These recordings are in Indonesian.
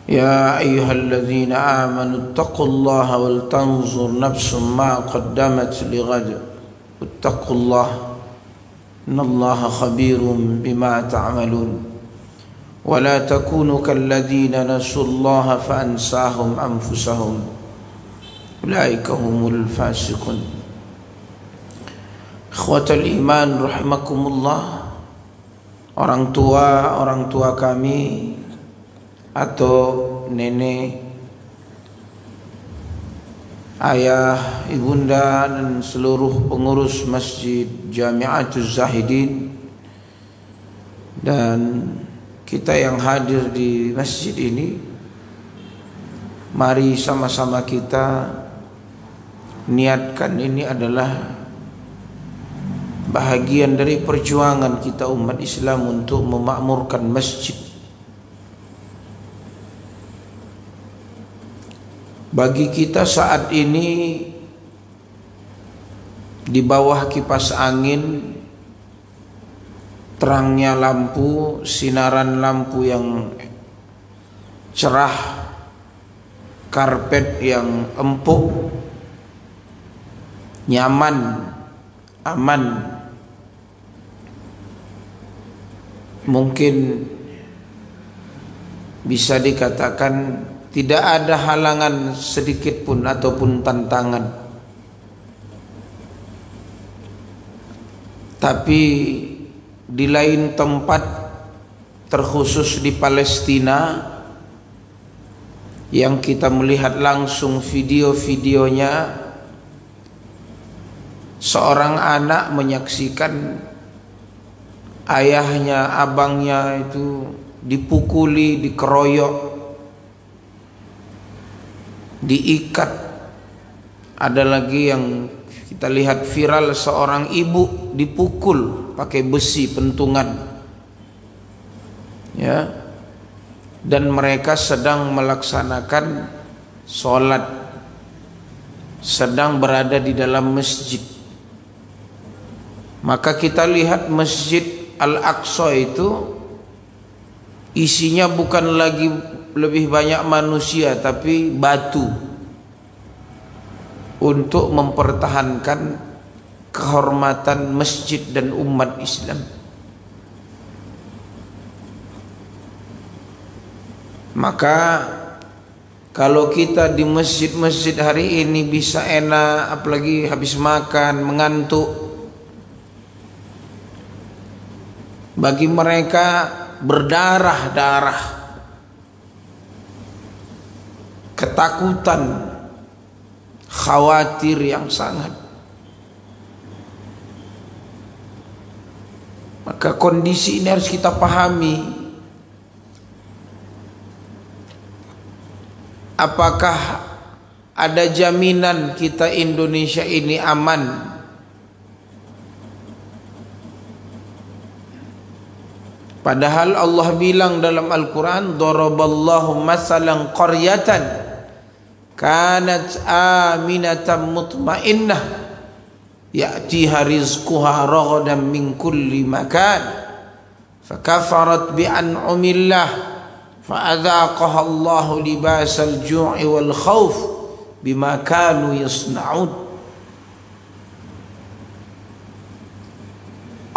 يا أيها الذين آمنوا اتقوا الله ولتنظر نفس ما قدمت لغد واتقوا الله إن الله خبير بما تعملون ولا تكونوا كالذين نسوا الله فأنساهم أنفسهم أولئك هم الفاسقون. Ikhwatal iman rahimakumullah, orang tua kami atau nenek, ayah, ibunda dan seluruh pengurus Masjid Jami'atuz Zahidin dan kita yang hadir di masjid ini, mari sama-sama kita niatkan ini adalah bahagian dari perjuangan kita umat Islam untuk memakmurkan masjid. Bagi kita saat ini di bawah kipas angin, terangnya lampu, sinaran lampu yang cerah, karpet yang empuk, nyaman, aman, mungkin bisa dikatakan tidak ada halangan sedikit pun ataupun tantangan. Tapi di lain tempat, terkhusus di Palestina, yang kita melihat langsung video-videonya, seorang anak menyaksikan ayahnya, abangnya itu dipukuli, dikeroyok, diikat. Ada lagi yang kita lihat viral, seorang ibu dipukul pakai besi pentungan, ya, dan mereka sedang melaksanakan sholat, sedang berada di dalam masjid. Maka kita lihat Masjid Al-Aqsa itu isinya bukan lagi lebih banyak manusia tapi batu, untuk mempertahankan kehormatan masjid dan umat Islam. Maka kalau kita di masjid-masjid hari ini bisa enak, apalagi habis makan mengantuk, bagi mereka berdarah-darah, ketakutan, khawatir yang sangat. Maka kondisi ini harus kita pahami. Apakah ada jaminan kita Indonesia ini aman? Padahal Allah bilang dalam Al-Quran, daraballahu masalan qaryatan kanat aminatan mutmainnah ya'tiha rizquha ragadan min kulli makan fakafarat bi'an'umillah fa'adhaqaha Allahu libasal ju'i wal khawf bima kanu yasna'un.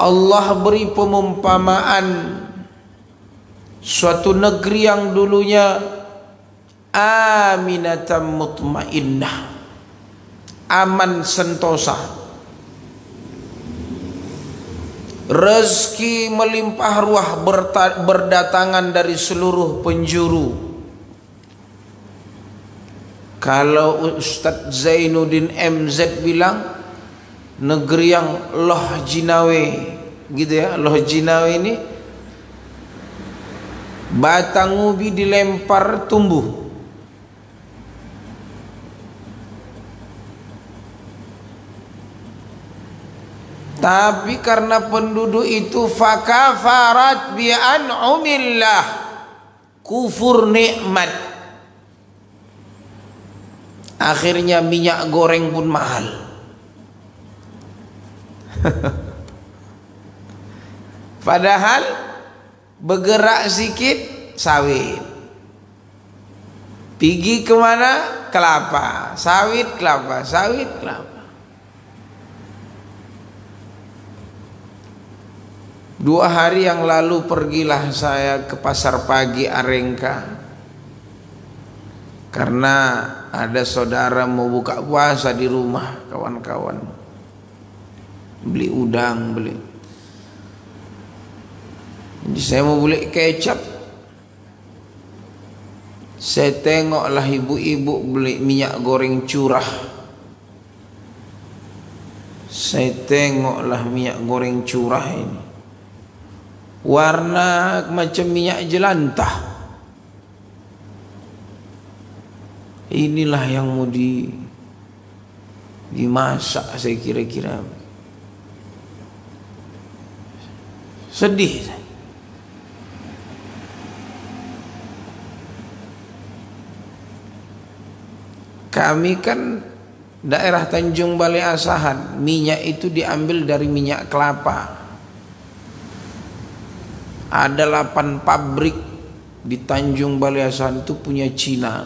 Allah beri pemumpamaan suatu negeri yang dulunya aminatan mutmainnah, aman sentosa, rezeki melimpah ruah berdatangan dari seluruh penjuru. Kalau Ustadz Zainuddin MZ bilang negeri yang loh jinawe, gitu ya, loh jinawe ini batang ubi dilempar tumbuh. Tapi karena penduduk itu fakafarat bi an'umillah, kufur nikmat, akhirnya minyak goreng pun mahal. Padahal bergerak sikit sawit, Pergi kemana? Kelapa, sawit kelapa, sawit kelapa. 2 hari yang lalu pergilah saya ke pasar pagi Arengka, karena ada saudara mau buka puasa di rumah kawan-kawan, beli udang, beli. Jadi saya mau beli kecap. Saya tengoklah ibu-ibu beli minyak goreng curah. Saya tengoklah minyak goreng curah ini, warna macam minyak jelantah. Inilah yang mau dimasak, saya kira-kira. Sedih saya. Kami kan daerah Tanjung Balai Asahan, minyak itu diambil dari minyak kelapa. Ada 8 pabrik di Tanjung Balai Asahan itu punya Cina,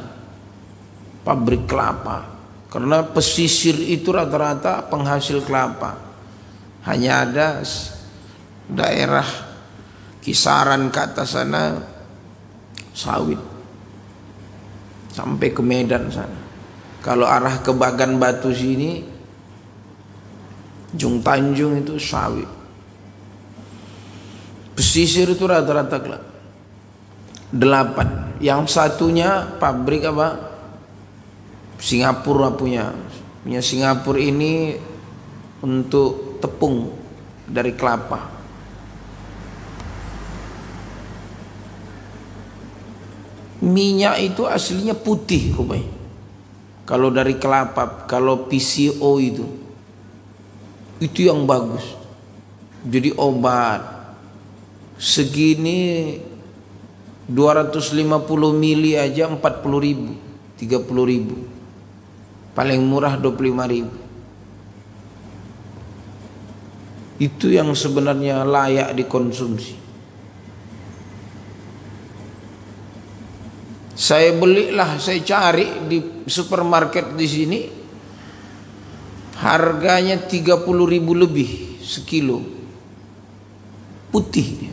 pabrik kelapa. Karena pesisir itu rata-rata penghasil kelapa. Hanya ada daerah kisaran ke atas sana sawit, sampai ke Medan sana. Kalau arah ke Bagan Batu sini, Jung Tanjung itu sawit. Pesisir itu rata-rata kelapa. 8. Yang satunya pabrik apa? Singapura punya. Punya Singapura ini untuk tepung dari kelapa. Minyak itu aslinya putih rupanya. Kalau dari kelapa, kalau PCO itu yang bagus. Jadi obat segini 250 mili aja 40.000, 30.000. Paling murah 25.000. Itu yang sebenarnya layak dikonsumsi. Saya belilah, saya cari di supermarket di sini, harganya 30.000 lebih sekilo, putih.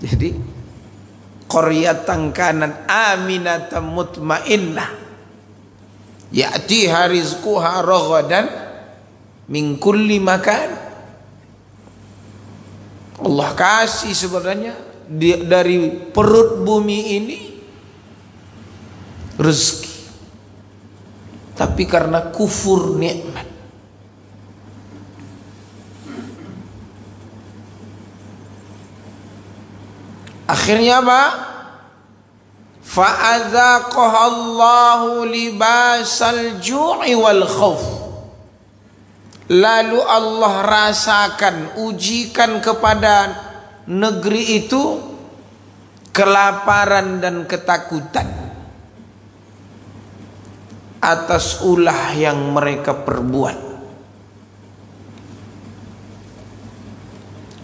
Jadi qaryatan kanat aminatan mutmainnah ya'tiha rizquha raghadan min kulli makan. Allah kasih sebenarnya dari perut bumi ini rezeki, tapi karena kufur nikmat. Akhirnya apa? Fa'adzaqahallahu libasal ju'i wal khauf. Lalu Allah rasakan, ujikan kepada negeri itu kelaparan dan ketakutan atas ulah yang mereka perbuat.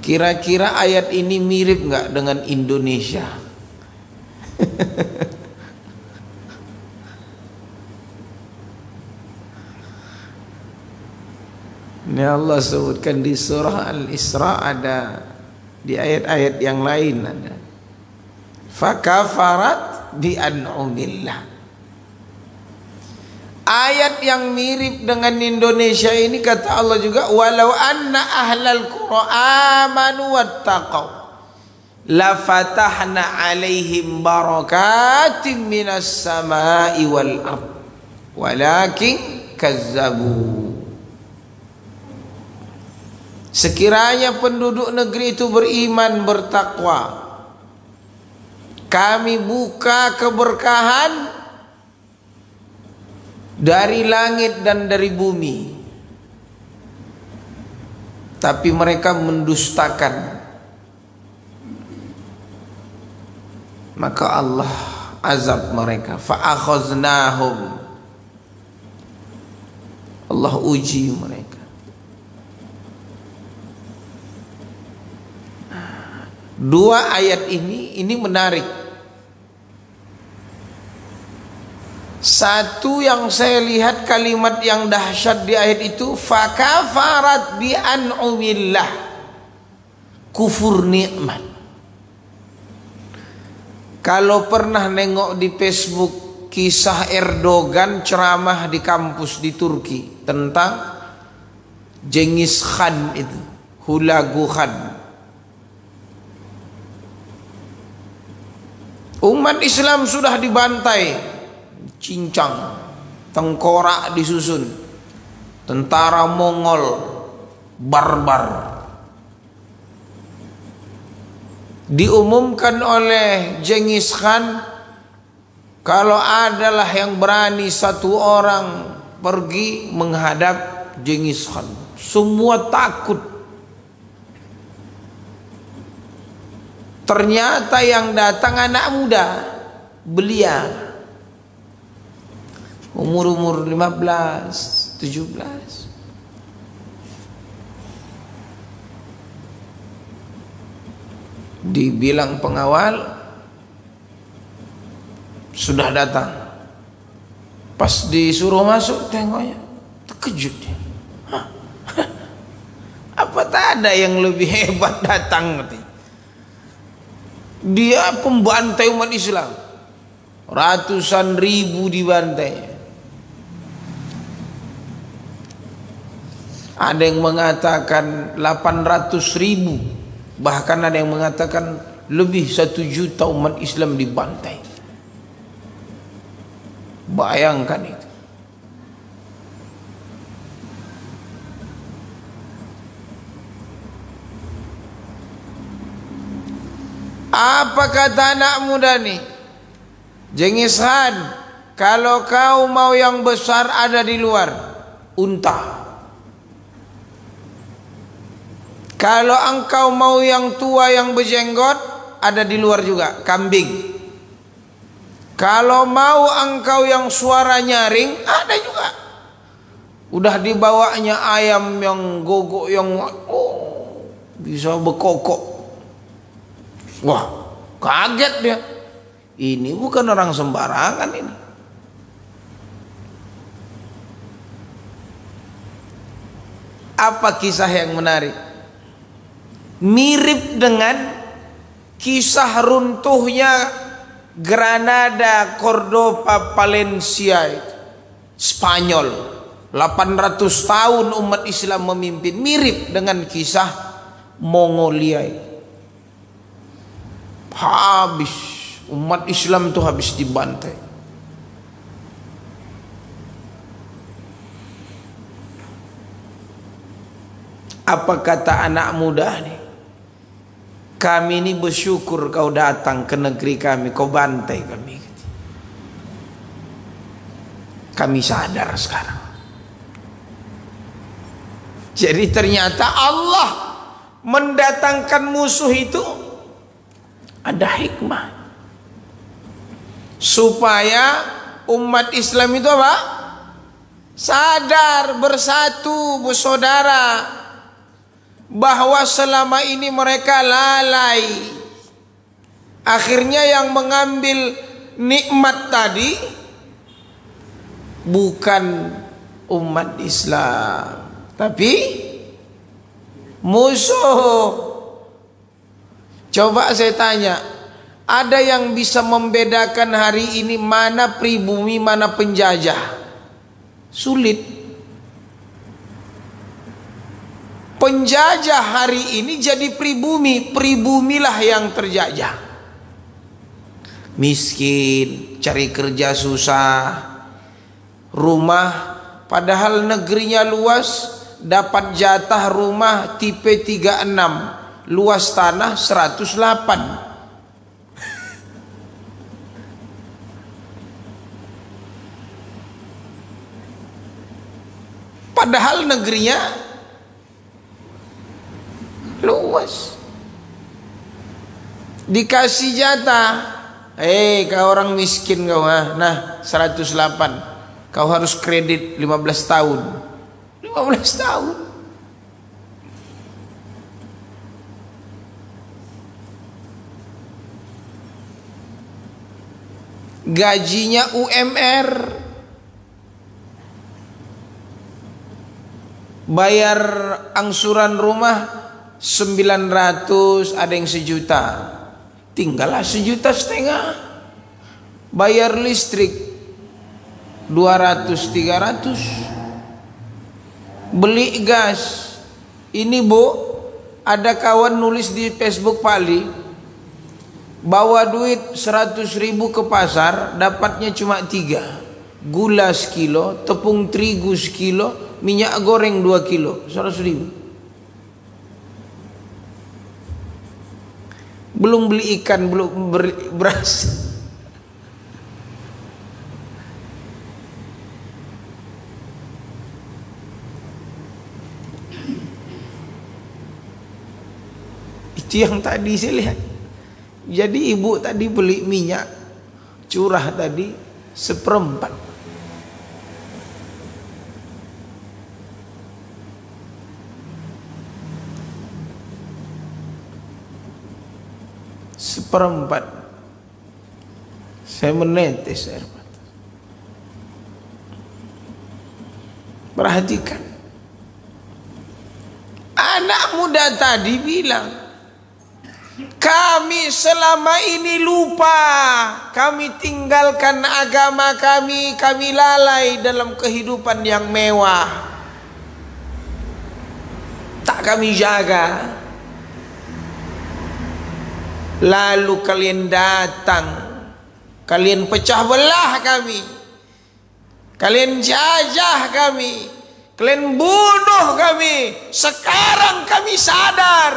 Kira-kira ayat ini mirip nggak dengan Indonesia? Ini Allah sebutkan di surah Al-Isra, ada di ayat-ayat yang lain ada. Fakafarat bi an'umillah. Ayat yang mirip dengan Indonesia ini kata Allah juga, walau anna ahlal qura amanu wattaqau la fatahna alaihim barakatim minas samai wal ard walakin kazzabu. Sekiranya penduduk negeri itu beriman, bertakwa, kami buka keberkahan dari langit dan dari bumi, tapi mereka mendustakan. Maka Allah azab mereka, fa'akhaznahum. Allah uji mereka. Dua ayat ini menarik. Satu yang saya lihat kalimat yang dahsyat di ayat itu, fakafarat bi an'umillah, kufur nikmat. Kalau pernah nengok di Facebook kisah Erdogan ceramah di kampus di Turki tentang Genghis Khan itu, Hulagu Khan. Umat Islam sudah dibantai, cincang, tengkorak disusun, tentara Mongol barbar. Diumumkan oleh Genghis Khan, kalau adalah yang berani satu orang pergi menghadap Genghis Khan, semua takut. Ternyata yang datang anak muda, belia, umur 15, 17. Dibilang pengawal, sudah datang. Pas disuruh masuk, tengoknya terkejut dia. Hah? Apa tak ada yang lebih hebat datang? Dia pembantai umat Islam, ratusan ribu dibantai. Ada yang mengatakan 800.000, bahkan ada yang mengatakan lebih 1 juta umat Islam dibantai. Bayangkan itu. Apa kata anak muda nih? Genghis Khan, kalau kau mau yang besar ada di luar, unta. Kalau engkau mau yang tua yang berjenggot, ada di luar juga, kambing. Kalau mau engkau yang suara nyaring, ada juga. Udah dibawanya ayam yang gogok, yang bisa berkokok. Wah, kaget dia. Ini bukan orang sembarangan ini. Apa kisah yang menarik? Mirip dengan kisah runtuhnya Granada, Cordoba, Valencia itu, Spanyol. 800 tahun umat Islam memimpin. Mirip dengan kisah Mongolia itu. Habis umat Islam itu habis dibantai. Apa kata anak muda nih? Kami ini bersyukur kau datang ke negeri kami, kau bantai kami. Kami sadar sekarang. Jadi ternyata Allah mendatangkan musuh itu ada hikmah, supaya umat Islam itu apa? Sadar, bersatu, bersaudara, bahwa selama ini mereka lalai. Akhirnya yang mengambil nikmat tadi bukan umat Islam, tapi musuh. Coba saya tanya, ada yang bisa membedakan hari ini mana pribumi, mana penjajah? Sulit. Penjajah hari ini jadi pribumi, pribumilah yang terjajah. Miskin, cari kerja susah, rumah padahal negerinya luas, dapat jatah rumah tipe 36. Luas tanah 108. Padahal negerinya luas. Dikasih jatah, kau orang miskin kau, nah 108. Kau harus kredit 15 tahun. 15 tahun. gajinya UMR, bayar angsuran rumah 900, ada yang 1 juta, tinggallah 1,5 juta. Bayar listrik 200-300, beli gas. Ini Bu, ada kawan nulis di Facebook Pali, bawa duit 100.000 ke pasar, dapatnya cuma 3, gula sekilo, tepung terigu sekilo, minyak goreng 2 kilo, 100.000. Belum beli ikan, belum beli beras. Itu yang tadi saya lihat. Jadi ibu tadi beli minyak curah tadi 1/4. Saya menetes air mata. Perhatikan, anak muda tadi bilang, kami selama ini lupa, kami tinggalkan agama kami, kami lalai dalam kehidupan yang mewah, tak kami jaga. Lalu kalian datang, kalian pecah belah kami, kalian jajah kami, kalian bunuh kami. Sekarang kami sadar.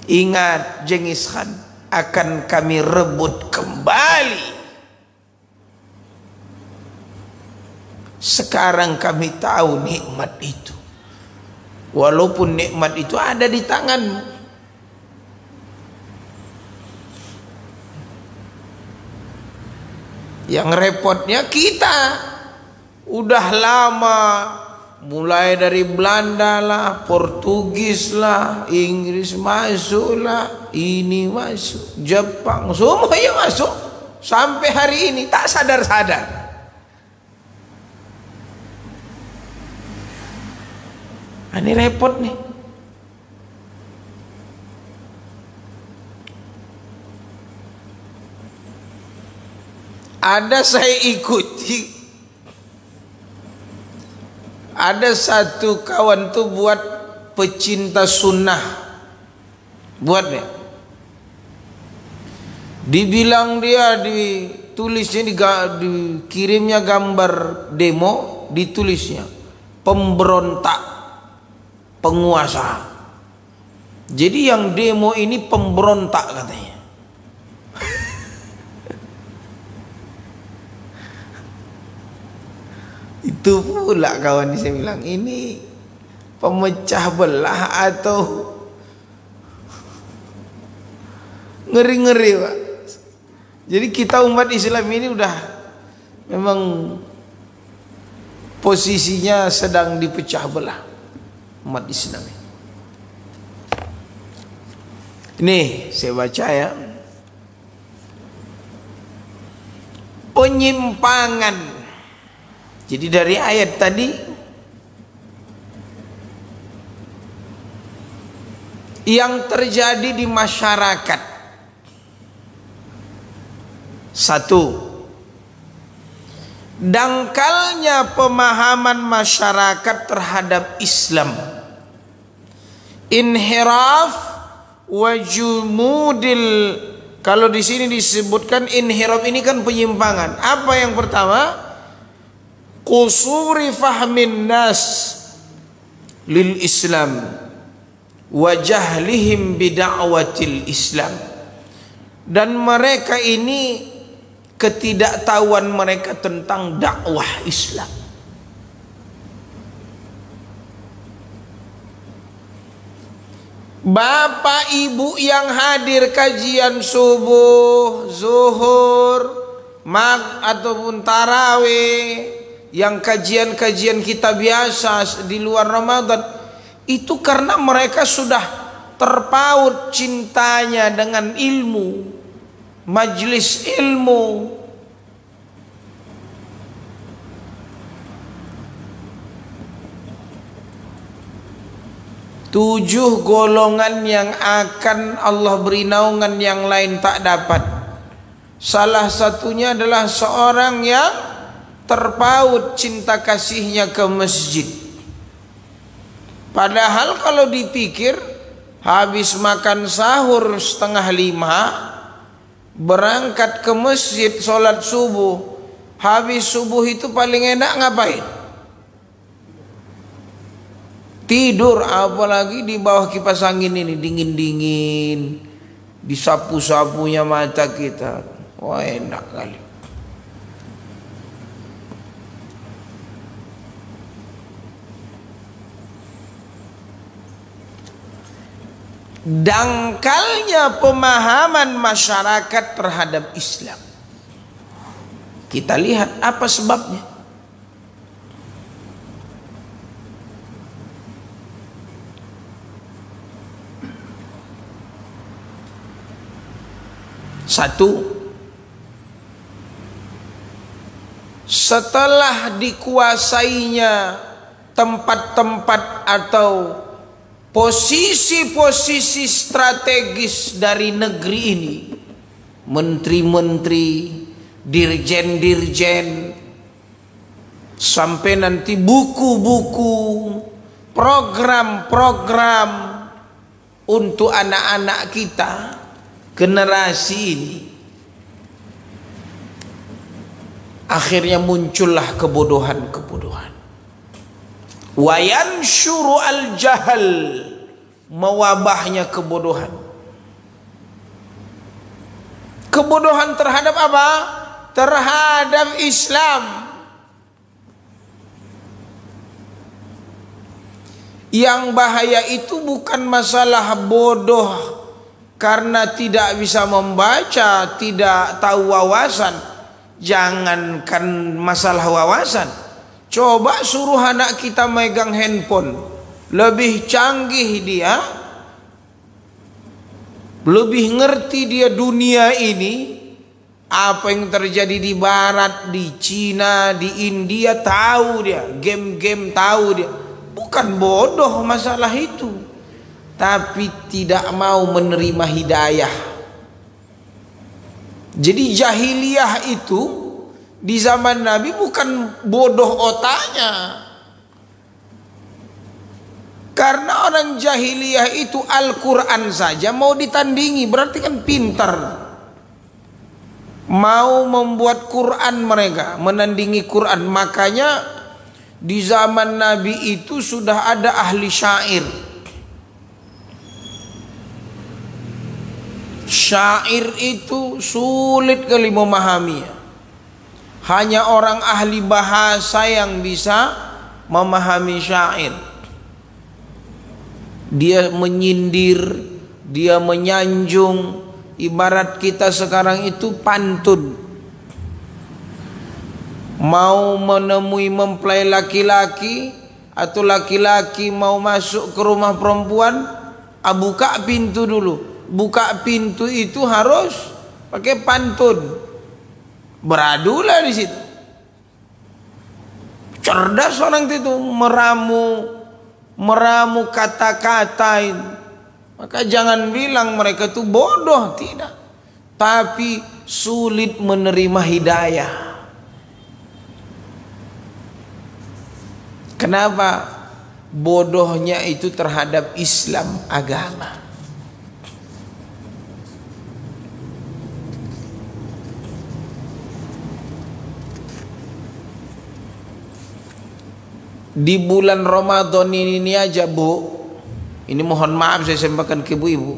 Ingat Genghis Khan, akan kami rebut kembali. Sekarang kami tahu nikmat itu. Walaupun nikmat itu ada di tanganmu. Yang repotnya kita udah lama, mulai dari Belanda lah, Portugis lah, Inggris masuk lah, ini masuk, Jepang, semuanya masuk. Sampai hari ini tak sadar-sadar. Ini repot nih. Ada saya ikuti, ada satu kawan tuh buat pecinta sunnah, buat deh. Dibilang dia ditulisnya, dikirimnya gambar demo, ditulisnya pemberontak penguasa. Jadi yang demo ini pemberontak katanya. Itu pula kawan saya bilang, ini pemecah belah atau ngeri-ngeri Pak. Jadi kita umat Islam ini udah memang posisinya sedang dipecah belah umat Islam. Ini saya baca ya. Penyimpangan. Jadi dari ayat tadi, yang terjadi di masyarakat, satu, dangkalnya pemahaman masyarakat terhadap Islam, inhiraf wa jumudil. Kalau di sini disebutkan inhiraf, ini kan penyimpangan. Apa yang pertama? Qusuri fahmin nas lil Islam wa jahlihim bida'watil Islam. Dan mereka ini ketidaktahuan mereka tentang dakwah Islam. Bapak ibu yang hadir kajian subuh, zuhur, ataupun tarawih, yang kajian-kajian kita biasa di luar Ramadan, itu karena mereka sudah terpaut cintanya dengan ilmu, majlis ilmu. Tujuh golongan yang akan Allah beri naungan yang lain tak dapat. Salah satunya adalah seorang yang terpaut cinta kasihnya ke masjid. Padahal kalau dipikir, habis makan sahur 4:30, berangkat ke masjid sholat subuh. Habis subuh itu paling enak ngapain? Tidur, apalagi di bawah kipas angin ini dingin-dingin, disapu-sapunya mata kita. Wah, enak kali. Dangkalnya pemahaman masyarakat terhadap Islam. Kita lihat apa sebabnya. Satu, setelah dikuasainya tempat-tempat atau posisi-posisi strategis dari negeri ini, menteri-menteri, dirjen-dirjen, sampai nanti buku-buku, program-program untuk anak-anak kita, generasi ini, akhirnya muncullah kebodohan-kebodohan. Wayan syuru al-jahal, mewabahnya kebodohan. Kebodohan terhadap apa? Terhadap Islam. Yang bahaya itu bukan masalah bodoh karena tidak bisa membaca, tidak tahu wawasan. Jangankan masalah wawasan, coba suruh anak kita megang handphone, lebih canggih dia, lebih ngerti dia dunia ini. Apa yang terjadi di barat, di Cina, di India, tahu dia. Game-game tahu dia. Bukan bodoh masalah itu, tapi tidak mau menerima hidayah. Jadi jahiliyah itu di zaman Nabi bukan bodoh otaknya. Karena orang jahiliyah itu Al-Quran saja mau ditandingi, berarti kan pintar. Mau membuat Quran mereka, menandingi Quran. Makanya di zaman Nabi itu sudah ada ahli syair. Syair itu sulit kali memahaminya. Hanya orang ahli bahasa yang bisa memahami syair. Dia menyindir, dia menyanjung. Ibarat kita sekarang itu pantun. Mau menemui mempelai laki-laki atau laki-laki mau masuk ke rumah perempuan, buka pintu dulu. Buka pintu itu harus pakai pantun. Beradulah di situ. Cerdas orang itu, meramu kata-kata. Maka jangan bilang mereka itu bodoh, tidak. Tapi sulit menerima hidayah. Kenapa? Bodohnya itu terhadap Islam, agama. Di bulan Ramadan ini aja, Bu, ini mohon maaf saya sampaikan ke ibu-ibu.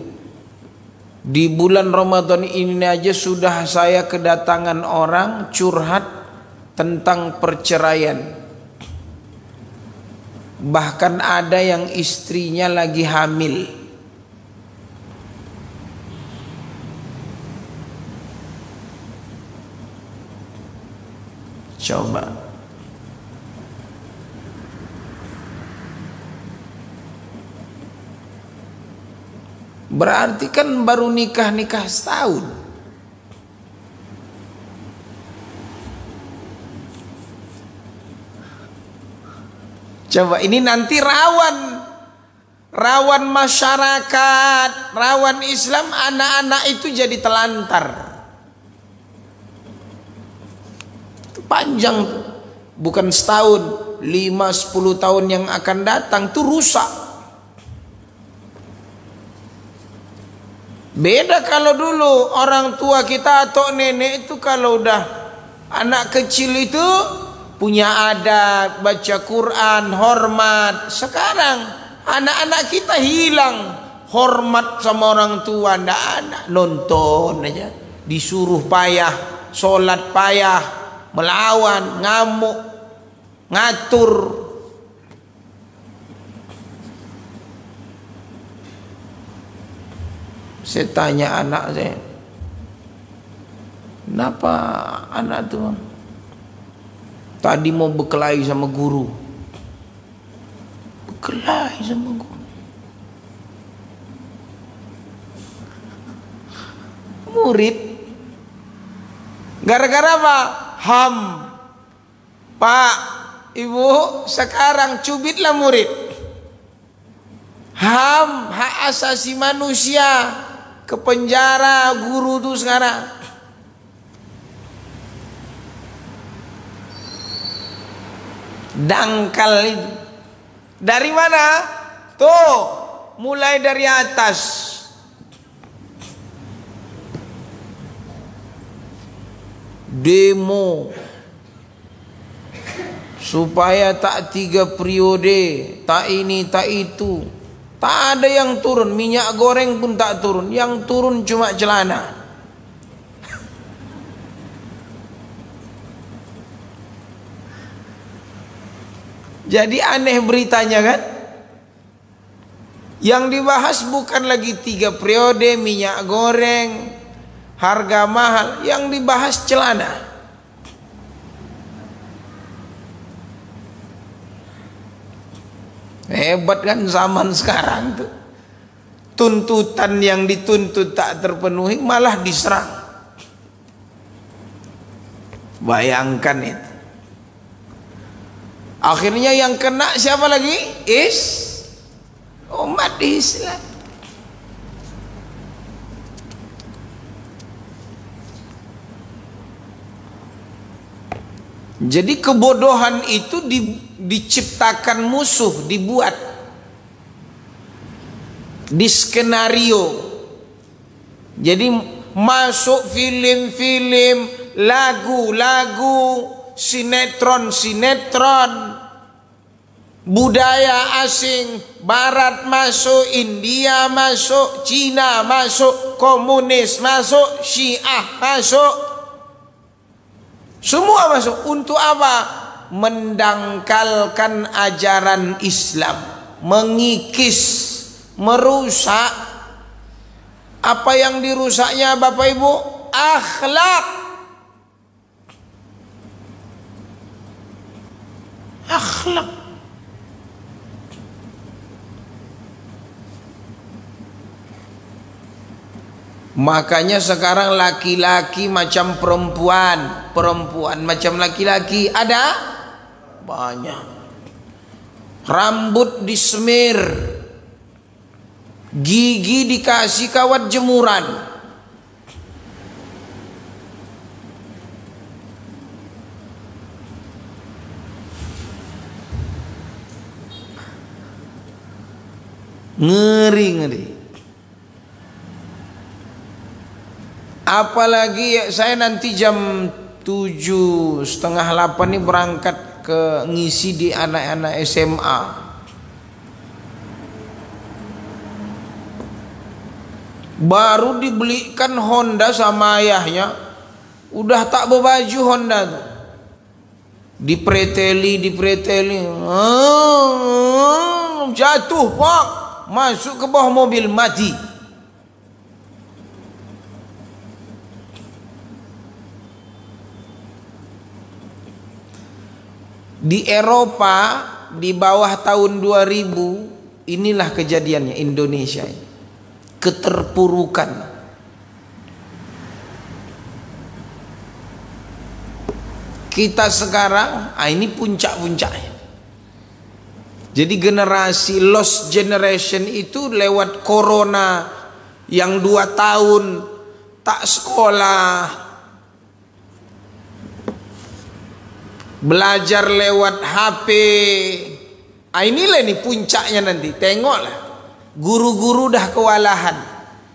Di bulan Ramadan ini aja sudah saya kedatangan orang curhat tentang perceraian. Bahkan ada yang istrinya lagi hamil. Coba. Berarti kan baru nikah setahun. Coba ini nanti rawan masyarakat, rawan Islam, anak-anak itu jadi telantar. Panjang tuh. Bukan setahun, 5-10 tahun yang akan datang tuh rusak. Beda kalau dulu orang tua kita atau nenek itu kalau udah anak kecil itu punya adat, baca Quran, hormat. Sekarang anak-anak kita hilang hormat sama orang tua, ndak ada, nonton aja, disuruh payah, sholat payah, melawan, ngamuk, ngatur. Saya tanya anak saya, kenapa anak tuh tadi mau berkelahi sama guru? Berkelahi sama guru. Murid. Gara-gara apa? HAM. Pak, Ibu, sekarang cubitlah murid. HAM, hak asasi manusia. Ke penjara guru tuh sekarang. Dangkal itu. Dari mana? Tuh, mulai dari atas. Demo supaya tak 3 periode, tak ini tak itu. Tak ada yang turun, minyak goreng pun tak turun. Yang turun cuma celana. Jadi aneh beritanya kan? Yang dibahas bukan lagi 3 periode, minyak goreng, harga mahal. Yang dibahas celana. Hebat kan zaman sekarang tuh. Tuntutan yang dituntut tak terpenuhi malah diserang. Bayangkan itu. Akhirnya yang kena siapa lagi? Umat Islam. Jadi kebodohan itu diciptakan musuh, dibuat di skenario. Jadi masuk film-film, lagu-lagu, sinetron, budaya asing, Barat masuk, India masuk, Cina masuk, komunis masuk, Syiah masuk. Semua masuk. Untuk apa? Mendangkalkan ajaran Islam, mengikis, merusak. Apa yang dirusaknya Bapak Ibu? Akhlak. Akhlak. Makanya sekarang laki-laki macam perempuan, perempuan macam laki-laki, ada banyak. Rambut disemir, gigi dikasih kawat jemuran. Ngeri. Apalagi saya nanti jam 7:30, 8 ini berangkat ke ngisi di anak-anak SMA. Baru dibelikan Honda sama ayahnya, udah tak berbaju Honda tuh. Dipreteli, jatuh pak, masuk ke bawah mobil, mati. Di Eropa di bawah tahun 2000 inilah kejadiannya Indonesia ini. keterpurukan. Kita sekarang, ini puncak-puncaknya. Jadi generasi lost generation itu lewat corona yang 2 tahun tak sekolah, belajar lewat HP. Inilah nih puncaknya nanti. Tengoklah, guru-guru dah kewalahan.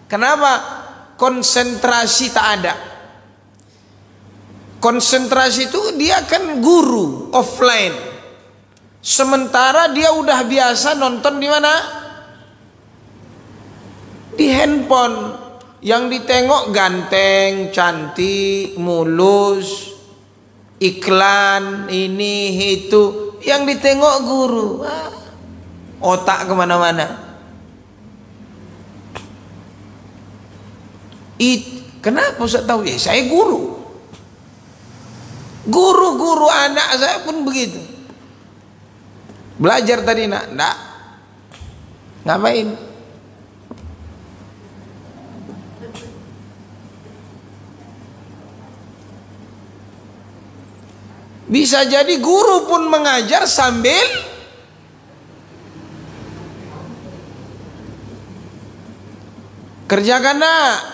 Kenapa? Konsentrasi tak ada. Konsentrasi itu dia kan guru offline. Sementara dia udah biasa nonton di mana? Di handphone. Yang ditengok ganteng, cantik, mulus, iklan, ini, itu. Yang ditengok guru. Otak kemana-mana. Kenapa Ustaz tahu? Ya saya guru. Guru-guru anak saya pun begitu. Belajar tadi nak? Enggak. Ngapain? Bisa jadi guru pun mengajar sambil kerjakan nak.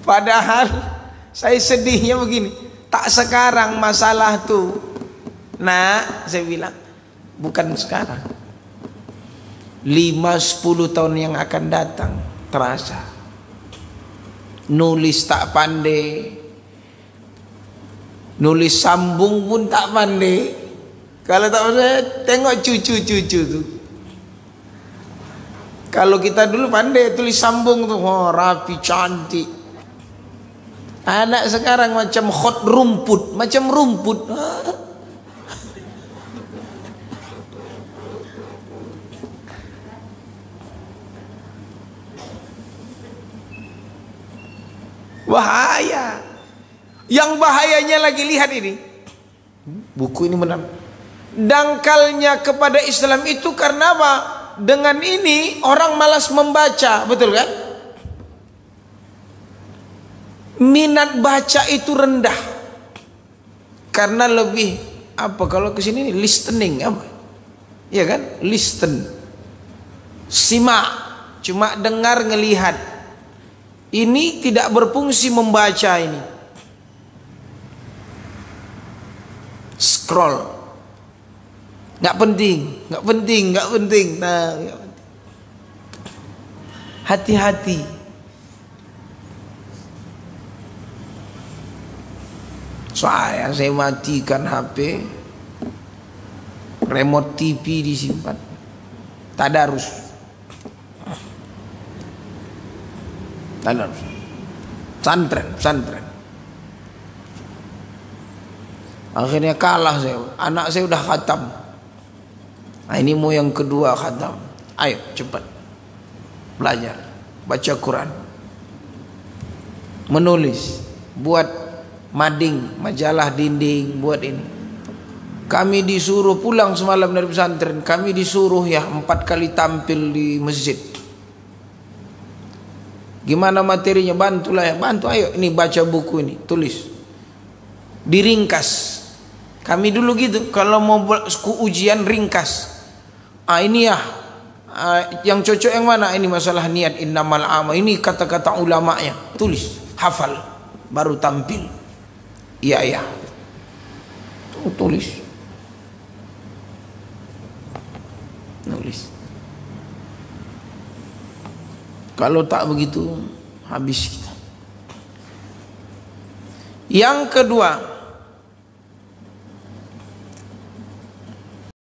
Padahal saya sedihnya begini, tak sekarang masalah tuh. Nah, saya bilang bukan sekarang. 5-10 tahun yang akan datang terasa. Nulis tak pandai, nulis sambung pun tak pandai. Kalau tak pandai, tengok cucu-cucu tuh. Kalau kita dulu pandai tulis sambung tuh, rapi, cantik. Anak sekarang macam khot rumput, macam rumput. Bahaya. Yang bahayanya lagi, lihat ini. Buku ini benar. Dangkalnya kepada Islam itu karena apa? Dengan ini orang malas membaca, betul kan? Minat baca itu rendah. Karena lebih apa kalau ke sini listening apa? Ya kan? Listen. Simak, cuma dengar ngelihat. Ini tidak berfungsi membaca ini. Scroll. Nggak penting, nggak penting, nggak penting. Nah, hati-hati. Saya matikan HP, remote TV disimpan, tadarus, santren. Akhirnya kalah saya, anak saya udah khatam. Nah, ini mau yang kedua khatam. Ayo cepat belajar, baca Quran, menulis, buat mading, majalah dinding, buat ini. Kami disuruh pulang semalam dari pesantren, kami disuruh 4 kali tampil di masjid. Gimana materinya? Bantulah ya, bantu, ayo ini baca buku ini, tulis, diringkas. Kami dulu gitu, kalau mau ujian ringkas. Ini ya, yang cocok yang mana? Ini masalah niat, innamal amal, ini kata-kata ulamanya, tulis, hafal, baru tampil. Iya. Tulis. Nulis. Kalau tak begitu habis kita. Yang kedua,